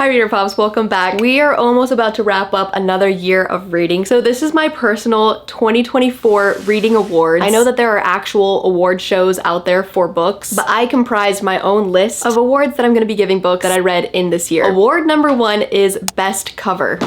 Hi Reader Pops, welcome back. We are almost about to wrap up another year of reading. So this is my personal 2024 reading awards. I know that there are actual award shows out there for books, but I comprised my own list of awards that I'm going to be giving books that I read in this year. Award number 1 is Best Cover.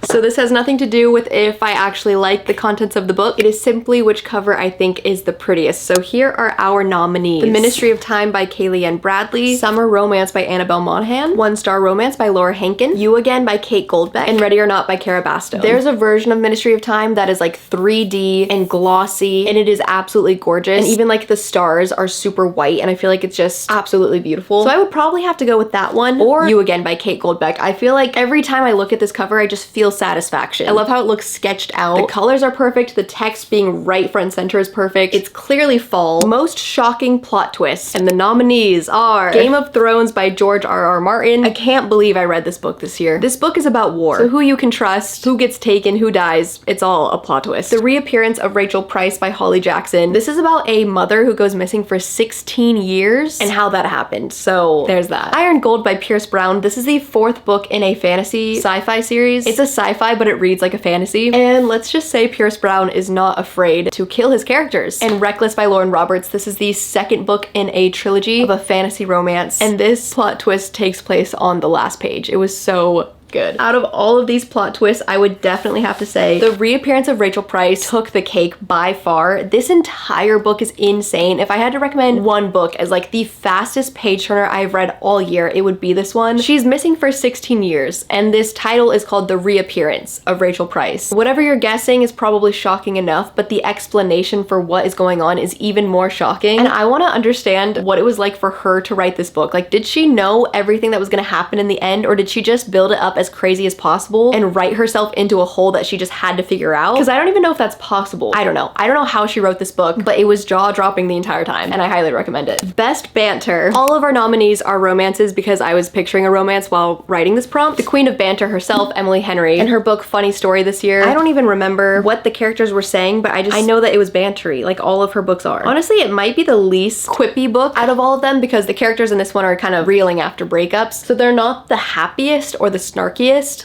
So this has nothing to do with if I actually like the contents of the book. It is simply which cover I think is the prettiest. So here are our nominees. The Ministry of Time by Kaylee Ann Bradley, Summer Romance by Annabelle Monaghan, One Star Romance by Laura Hankin, You Again by Kate Goldbeck, and Ready or Not by Kara Basto. There's a version of Ministry of Time that is like 3D and glossy, and it is absolutely gorgeous. And even like the stars are super white, and I feel like it's just absolutely beautiful. So I would probably have to go with that one, or You Again by Kate Goldbeck. I feel like every time I look at this cover, I just feel satisfaction. I love how it looks sketched out. The colors are perfect. The text being right front and center is perfect. It's clearly fall. Most shocking plot twist. And the nominees are Game of Thrones by George R.R. Martin. I can't believe I read this book this year. This book is about war. So who you can trust, who gets taken, who dies, it's all a plot twist. The Reappearance of Rachel Price by Holly Jackson. This is about a mother who goes missing for 16 years and how that happened. So there's that. Iron Gold by Pierce Brown. This is the 4th book in a fantasy sci-fi series. It's a sci-fi, but it reads like a fantasy. And let's just say Pierce Brown is not afraid to kill his characters. And Reckless by Lauren Roberts. This is the 2nd book in a trilogy of a fantasy romance. And this plot twist takes place on the last page. It was so good. Out of all of these plot twists, I would definitely have to say The Reappearance of Rachel Price took the cake by far. This entire book is insane. If I had to recommend one book as like the fastest page turner I've read all year, it would be this one. She's missing for 16 years, and this title is called The Reappearance of Rachel Price. Whatever you're guessing is probably shocking enough, but the explanation for what is going on is even more shocking. And I want to understand what it was like for her to write this book. Like, did she know everything that was going to happen in the end, or did she just build it up as crazy as possible and write herself into a hole that she just had to figure out? Because I don't even know if that's possible. I don't know how she wrote this book, but it was jaw-dropping the entire time, and I highly recommend it. Best Banter. All of our nominees are romances because I was picturing a romance while writing this prompt. The queen of banter herself, Emily Henry, in her book Funny Story this year. I don't even remember what the characters were saying, but I know that it was bantery, like all of her books are. Honestly, it might be the least quippy book out of all of them because the characters in this one are kind of reeling after breakups, so they're not the happiest or the snarkiest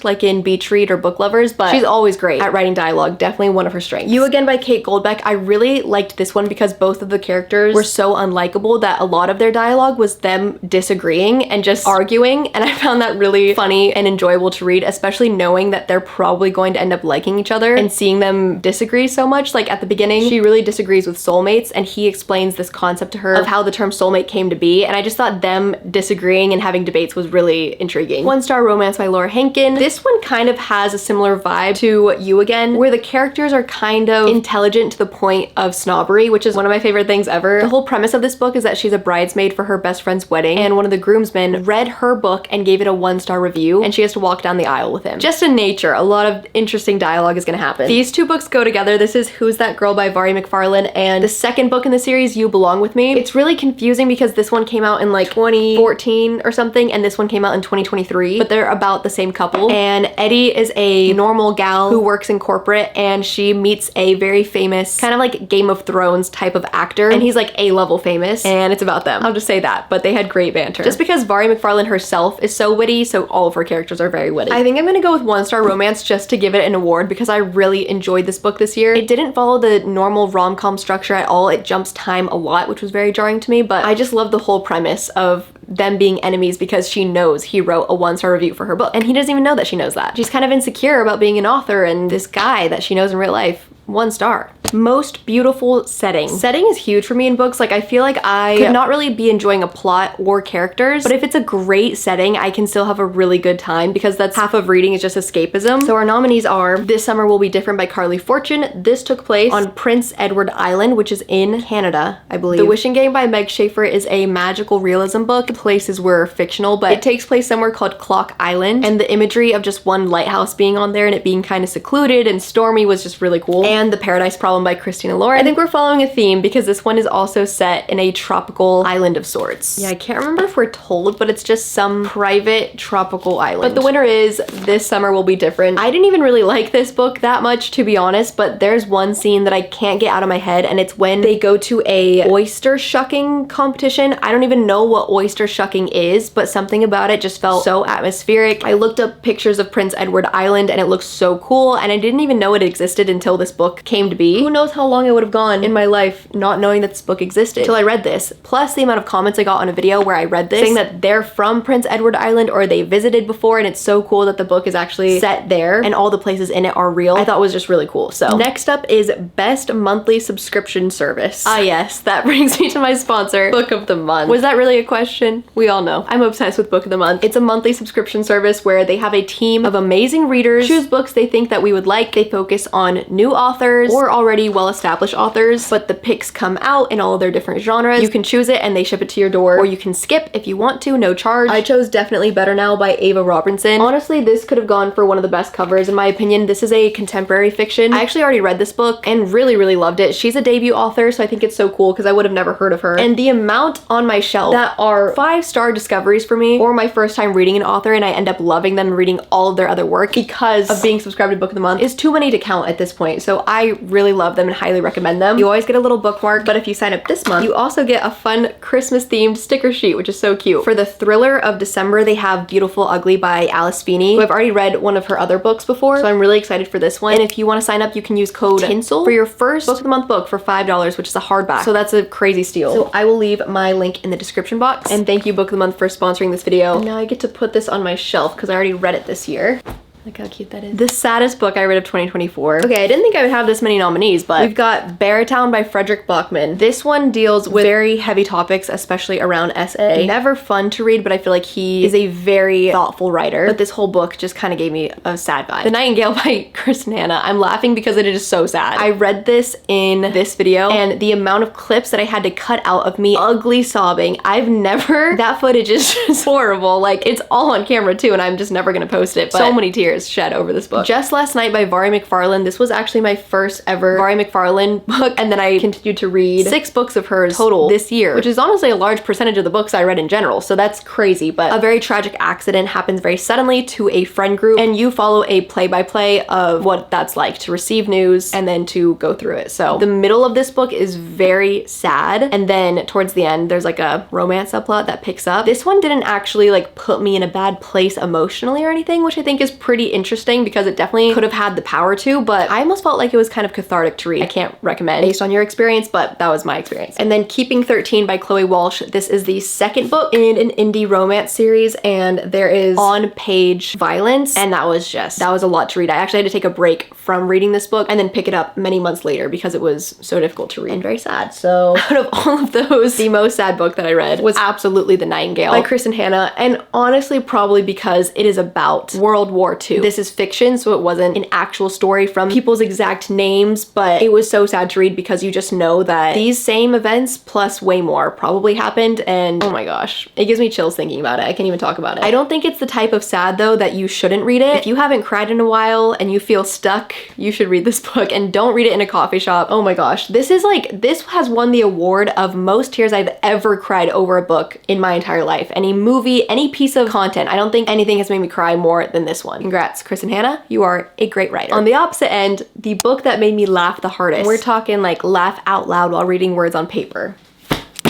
like in Beach Read or Book Lovers, but she's always great at writing dialogue. Definitely one of her strengths. You Again by Kate Goldbeck. I really liked this one because both of the characters were so unlikable that a lot of their dialogue was them disagreeing and just arguing, and I found that really funny and enjoyable to read, especially knowing that they're probably going to end up liking each other and seeing them disagree so much. Like at the beginning, she really disagrees with soulmates, and he explains this concept to her of how the term soulmate came to be, and I just thought them disagreeing and having debates was really intriguing. One Star Romance by Laura Hankin. This one kind of has a similar vibe to You Again, where the characters are kind of intelligent to the point of snobbery, which is one of my favorite things ever. The whole premise of this book is that she's a bridesmaid for her best friend's wedding, and one of the groomsmen read her book and gave it a 1-star review, and she has to walk down the aisle with him. Just in nature, a lot of interesting dialogue is gonna happen. These two books go together. This is Who's That Girl by Vari McFarlane, and the 2nd book in the series, You Belong With Me. It's really confusing because this one came out in like 2014 or something, and this one came out in 2023, but they're about the same couple. And Eddie is a normal gal who works in corporate, and she meets a very famous kind of like Game of Thrones type of actor, and he's like A-level famous, and it's about them. I'll just say that, but they had great banter. Just because Vari McFarlane herself is so witty, so all of her characters are very witty. I think I'm gonna go with One Star Romance just to give it an award because I really enjoyed this book this year. It didn't follow the normal rom-com structure at all. It jumps time a lot, which was very jarring to me, but I just love the whole premise of them being enemies because she knows he wrote a 1-star review for her book, and he doesn't even know that she knows that. She's kind of insecure about being an author, and this guy that she knows in real life, 1 star. Most beautiful setting. Setting is huge for me in books. Like I feel like I could not really be enjoying a plot or characters, but if it's a great setting, I can still have a really good time because that's half of reading is just escapism. So our nominees are This Summer Will Be Different by Carly Fortune. This took place on Prince Edward Island, which is in Canada, I believe. The Wishing Game by Meg Schaefer is a magical realism book. The places were fictional, but it takes place somewhere called Clock Island, and the imagery of just one lighthouse being on there and it being kind of secluded and stormy was just really cool. and The Paradise Problem by Christina Lauren. I think we're following a theme because this one is also set in a tropical island of sorts. Yeah, I can't remember if we're told, but it's just some private tropical island. But the winner is This Summer Will Be Different. I didn't even really like this book that much, to be honest, but there's one scene that I can't get out of my head, and it's when they go to a oyster shucking competition. I don't even know what oyster shucking is, but something about it just felt so atmospheric. I looked up pictures of Prince Edward Island and it looks so cool, and I didn't even know it existed until this book came to be. Who knows how long I would have gone in my life not knowing that this book existed till I read this, plus the amount of comments I got on a video where I read this saying that they're from Prince Edward Island or they visited before, and it's so cool that the book is actually set there and all the places in it are real. I thought it was just really cool. So next up is Best Monthly Subscription Service. Ah yes, that brings me to my sponsor, Book of the Month. Was that really a question? We all know I'm obsessed with Book of the Month. It's a monthly subscription service where they have a team of amazing readers choose books they think that we would like. They focus on new authors or already well-established authors, but the picks come out in all of their different genres. You can choose it and they ship it to your door, or you can skip if you want to, no charge. I chose Definitely Better Now by Ava Robertson. Honestly, this could have gone for one of the best covers in my opinion. This is a contemporary fiction. I actually already read this book and really loved it. She's a debut author, so I think it's so cool because I would have never heard of her. And the amount on my shelf that are 5-star discoveries for me, or my first time reading an author and I end up loving them and reading all of their other work because of being subscribed to Book of the Month, is too many to count at this point. So I really love them and highly recommend them. You always get a little bookmark, but if you sign up this month, you also get a fun Christmas themed sticker sheet, which is so cute. For the thriller of December, they have Beautiful Ugly by Alice Feeney, who I've already read one of her other books before, so I'm really excited for this one. And if you want to sign up, you can use code TINSEL for your first Book of the Month book for $5, which is a hardback. So that's a crazy steal. So I will leave my link in the description box. And thank you, Book of the Month, for sponsoring this video. And now I get to put this on my shelf because I already read it this year. Look how cute that is. The saddest book I read of 2024. Okay, I didn't think I would have this many nominees, but we've got Barrowtown by Frederick Bachman. This one deals with very heavy topics, especially around SA. Never fun to read, but I feel like he is a very thoughtful writer. But this whole book just kind of gave me a sad vibe. The Nightingale by Kristen Hanna. I'm laughing because it is so sad. I read this in this video, and the amount of clips that I had to cut out of me ugly sobbing, I've never, that footage is just horrible. Like, it's all on camera too, and I'm just never gonna post it. But so many tears shed over this book. Just Last Night by Vari McFarlane. This was actually my first ever Vari McFarlane book, and then I continued to read 6 books of hers total this year, which is honestly a large percentage of the books I read in general, so that's crazy. But a very tragic accident happens very suddenly to a friend group, and you follow a play-by-play of what that's like to receive news and then to go through it. So the middle of this book is very sad, and then towards the end there's like a romance subplot that picks up. This one didn't actually like put me in a bad place emotionally or anything, which I think is pretty interesting because it definitely could have had the power to, but I almost felt like it was kind of cathartic to read. I can't recommend based on your experience, but that was my experience. And then Keeping 13 by Chloe Walsh. This is the second book in an indie romance series, and there is on-page violence, and that was a lot to read. I actually had to take a break from reading this book and then pick it up many months later because it was so difficult to read and very sad. So out of all of those, the most sad book that I read was absolutely The Nightingale by Kristen Hanna, and honestly probably because it is about World War II. This is fiction, so it wasn't an actual story from people's exact names, but it was so sad to read because you just know that these same events plus way more probably happened, and oh my gosh, it gives me chills thinking about it. I can't even talk about it. I don't think it's the type of sad though that you shouldn't read it. If you haven't cried in a while and you feel stuck, you should read this book, and don't read it in a coffee shop. Oh my gosh, this has won the award of most tears I've ever cried over a book in my entire life. Any movie, any piece of content, I don't think anything has made me cry more than this one. Congrats, Kristen Hanna, you are a great writer. On the opposite end, the book that made me laugh the hardest. We're talking like laugh out loud while reading words on paper.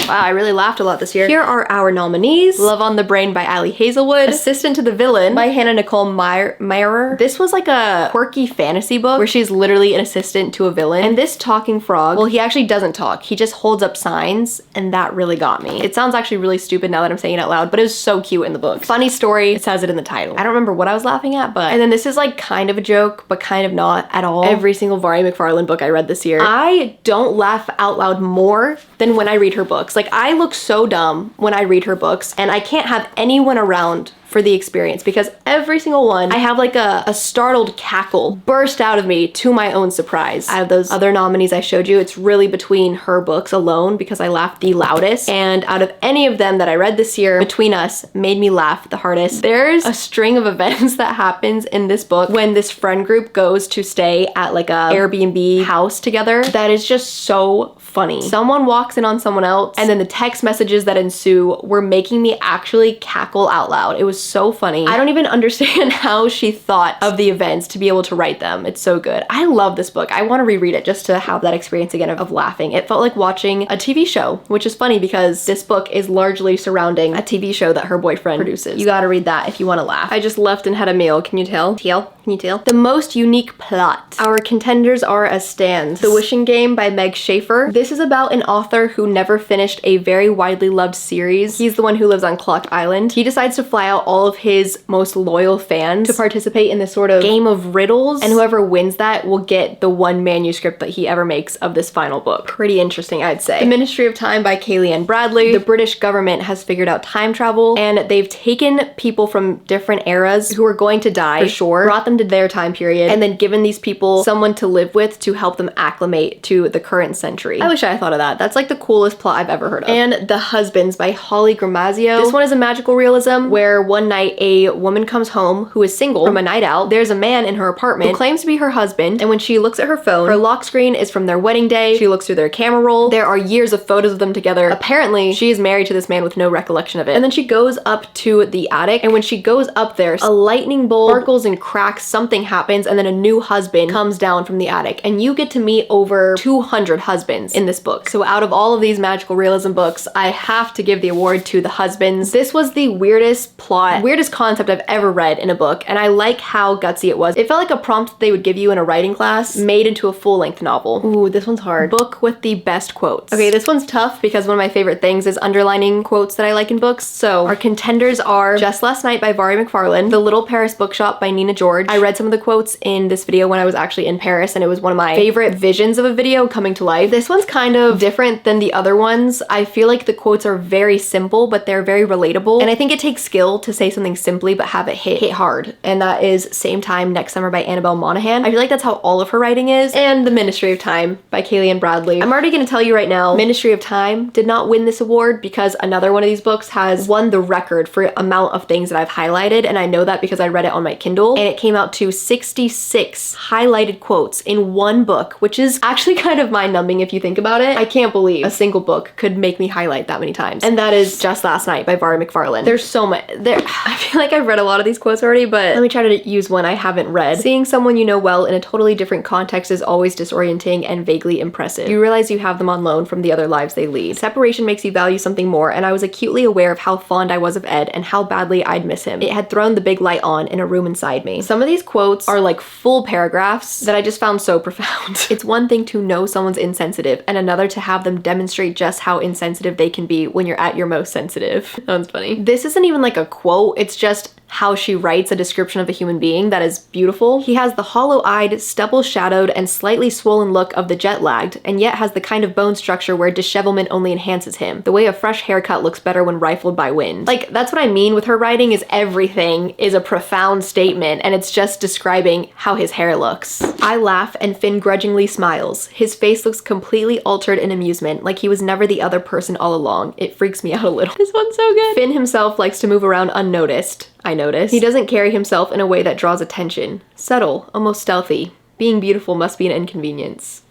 Wow, I really laughed a lot this year. Here are our nominees. Love on the Brain by Ali Hazelwood. Assistant to the Villain by Hannah Nicole Meirer. This was like a quirky fantasy book where she's literally an assistant to a villain. And this talking frog, well, he actually doesn't talk. He just holds up signs, and that really got me. It sounds actually really stupid now that I'm saying it out loud, but it was so cute in the book. Funny story, it says it in the title. I don't remember what I was laughing at, but... And then this is like kind of a joke, but kind of not at all. Every single Vari McFarlane book I read this year. I don't laugh out loud more than when I read her books. Like, I look so dumb when I read her books, and I can't have anyone around for the experience because every single one, I have like a startled cackle burst out of me to my own surprise. Out of those other nominees I showed you, it's really between her books alone because I laughed the loudest. And out of any of them that I read this year, Between Us made me laugh the hardest. There's a string of events that happens in this book when this friend group goes to stay at like a Airbnb house together that is just so funny. Someone walks in on someone else and then the text messages that ensue were making me actually cackle out loud. It was so funny. I don't even understand how she thought of the events to be able to write them. It's so good. I love this book. I want to reread it just to have that experience again of laughing. It felt like watching a TV show, which is funny because this book is largely surrounding a TV show that her boyfriend produces. You gotta read that if you want to laugh. I just left and had a meal. Can you tell? Can you tell? The most unique plot. Our contenders are as stands. The Wishing Game by Meg Schaefer. This is about an author who never finished a very widely loved series. He's the one who lives on Clock Island. He decides to fly out all of his most loyal fans to participate in this sort of game of riddles, and whoever wins that will get the one manuscript that he ever makes of this final book. Pretty interesting, I'd say. The Ministry of Time by Kaylee Ann Bradley. The British government has figured out time travel, and they've taken people from different eras who are going to die for sure, brought them to their time period, and then given these people someone to live with to help them acclimate to the current century. I wish I thought of that. That's like the coolest plot I've ever heard of. And The Husbands by Holly Gramazio. This one is a magical realism where one night a woman comes home who is single from a night out. There's a man in her apartment who claims to be her husband, and when she looks at her phone, her lock screen is from their wedding day. She looks through their camera roll. There are years of photos of them together. Apparently, she is married to this man with no recollection of it. And then she goes up to the attic, and when she goes up there, a lightning bolt sparkles and cracks, something happens, and then a new husband comes down from the attic, and you get to meet over 200 husbands in this book. So out of all of these magical realism books, I have to give the award to The Husbands. This was the weirdest plot, weirdest concept I've ever read in a book, and I like how gutsy it was. It felt like a prompt they would give you in a writing class made into a full-length novel. Ooh, this one's hard. Book with the best quotes. Okay, this one's tough because one of my favorite things is underlining quotes that I like in books. So our contenders are Just Last Night by Vari McFarlane, The Little Paris Bookshop by Nina George. I read some of the quotes in this video when I was actually in Paris, and it was one of my favorite visions of a video coming to life. This one's kind of different than the other ones. I feel like the quotes are very simple, but they're very relatable. And I think it takes skill to say something simply, but have it hit hard. And that is Same Time Next Summer by Annabelle Monaghan. I feel like that's how all of her writing is. And The Ministry of Time by Kaylee Ann Bradley. I'm already gonna tell you right now, Ministry of Time did not win this award because another one of these books has won the record for amount of things that I've highlighted. And I know that because I read it on my Kindle, and it came out to 66 highlighted quotes in one book, which is actually kind of mind-numbing if you think about it. I can't believe a single book could make me highlight that many times. And that is Just Last Night by Vari McFarlane. There's so much there. I feel like I've read a lot of these quotes already, but let me try to use one I haven't read. Seeing someone you know well in a totally different context is always disorienting and vaguely impressive. You realize you have them on loan from the other lives they lead. Separation makes you value something more, and I was acutely aware of how fond I was of Ed and how badly I'd miss him. It had thrown the big light on in a room inside me. Some of these quotes are like full paragraphs that I just found so profound. It's one thing to know someone's insensitive, and another to have them demonstrate just how insensitive they can be when you're at your most sensitive. That one's funny. This isn't even like a quote, it's just how she writes a description of a human being that is beautiful. He has the hollow-eyed, stubble-shadowed, and slightly swollen look of the jet-lagged, and yet has the kind of bone structure where dishevelment only enhances him, the way a fresh haircut looks better when rifled by wind. Like, that's what I mean with her writing, is everything is a profound statement, and it's just describing how his hair looks. I laugh, and Finn grudgingly smiles. His face looks completely altered in amusement, like he was never the other person all along. It freaks me out a little. This one's so good. Finn himself likes to move around unnoticed. I notice. He doesn't carry himself in a way that draws attention. Subtle, almost stealthy. Being beautiful must be an inconvenience.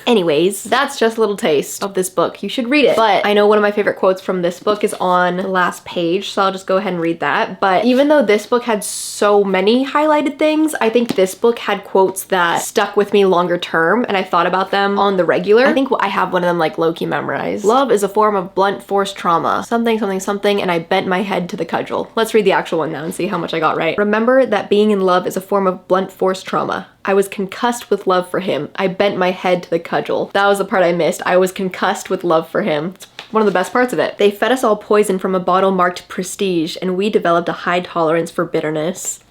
Anyways, that's just a little taste of this book. You should read it. But I know one of my favorite quotes from this book is on the last page, so I'll just go ahead and read that. But even though this book had so many highlighted things, I think this book had quotes that stuck with me longer term, and I thought about them on the regular. I think I have one of them like low-key memorized. Love is a form of blunt force trauma. Something, something, something, and I bent my head to the cudgel. Let's read the actual one now and see how much I got right. Remember that being in love is a form of blunt force trauma. I was concussed with love for him. I bent my head to the cudgel. That was the part I missed. I was concussed with love for him. It's one of the best parts of it. They fed us all poison from a bottle marked prestige, and we developed a high tolerance for bitterness.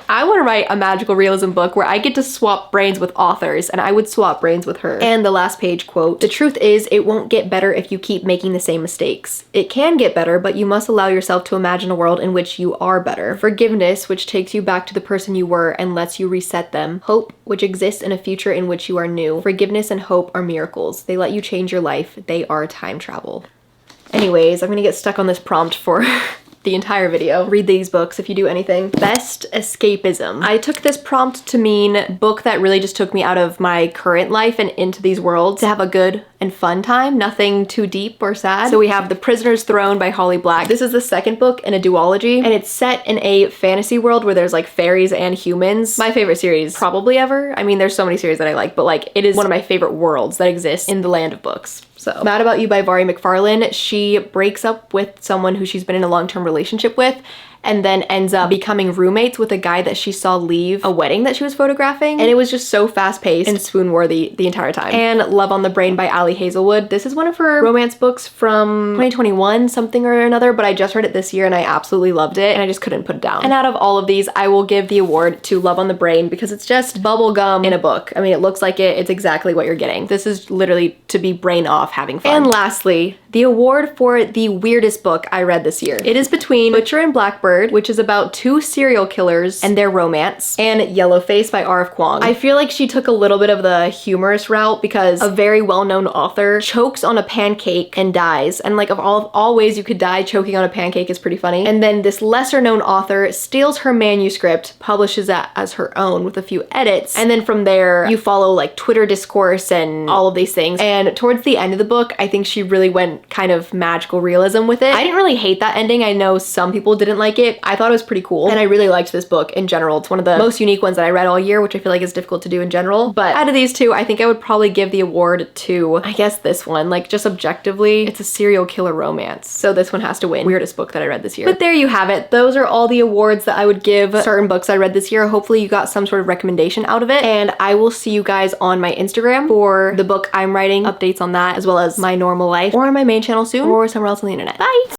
I want to write a magical realism book where I get to swap brains with authors, and I would swap brains with her. And the last page quote, "The truth is, it won't get better if you keep making the same mistakes. It can get better, but you must allow yourself to imagine a world in which you are better. Forgiveness, which takes you back to the person you were and lets you reset them. Hope, which exists in a future in which you are new. Forgiveness and hope are miracles. They let you change your life. They are time travel." Anyways, I'm gonna get stuck on this prompt for the entire video. Read these books if you do anything. Best escapism. I took this prompt to mean book that really just took me out of my current life and into these worlds to have a good and fun time, nothing too deep or sad. So we have The Prisoner's Throne by Holly Black. This is the second book in a duology, and it's set in a fantasy world where there's like fairies and humans. My favorite series probably ever. I mean, there's so many series that I like, but like it is one of my favorite worlds that exists in the land of books. So, Mad About You by Vari McFarlane. She breaks up with someone who she's been in a long-term relationship with, and then ends up becoming roommates with a guy that she saw leave a wedding that she was photographing. And it was just so fast-paced and swoon-worthy the entire time. And Love on the Brain by Ali Hazelwood. This is one of her romance books from 2021, something or another, but I just read it this year and I absolutely loved it and I just couldn't put it down. And out of all of these, I will give the award to Love on the Brain because it's just bubblegum in a book. I mean, it looks like it. It's exactly what you're getting. This is literally to be brain off, having fun. And lastly, the award for the weirdest book I read this year. It is between Butcher and Blackbird, which is about two serial killers and their romance, and Yellowface by R.F. Kuang. I feel like she took a little bit of the humorous route because a very well-known author chokes on a pancake and dies. And like of all ways you could die, choking on a pancake is pretty funny. And then this lesser-known author steals her manuscript, publishes that as her own with a few edits, and then from there you follow like Twitter discourse and all of these things. And towards the end of the book, I think she really went kind of magical realism with it. I didn't really hate that ending. I know some people didn't like it. I thought it was pretty cool, and I really liked this book in general. It's one of the most unique ones that I read all year, which I feel like is difficult to do in general. But out of these two, I think I would probably give the award to, I guess, this one. Like, just objectively, it's a serial killer romance. So this one has to win weirdest book that I read this year. But there you have it. Those are all the awards that I would give certain books I read this year. Hopefully you got some sort of recommendation out of it, and I will see you guys on my Instagram for the book I'm writing, updates on that, as well as my normal life, or on my main channel soon, or somewhere else on the internet. Bye!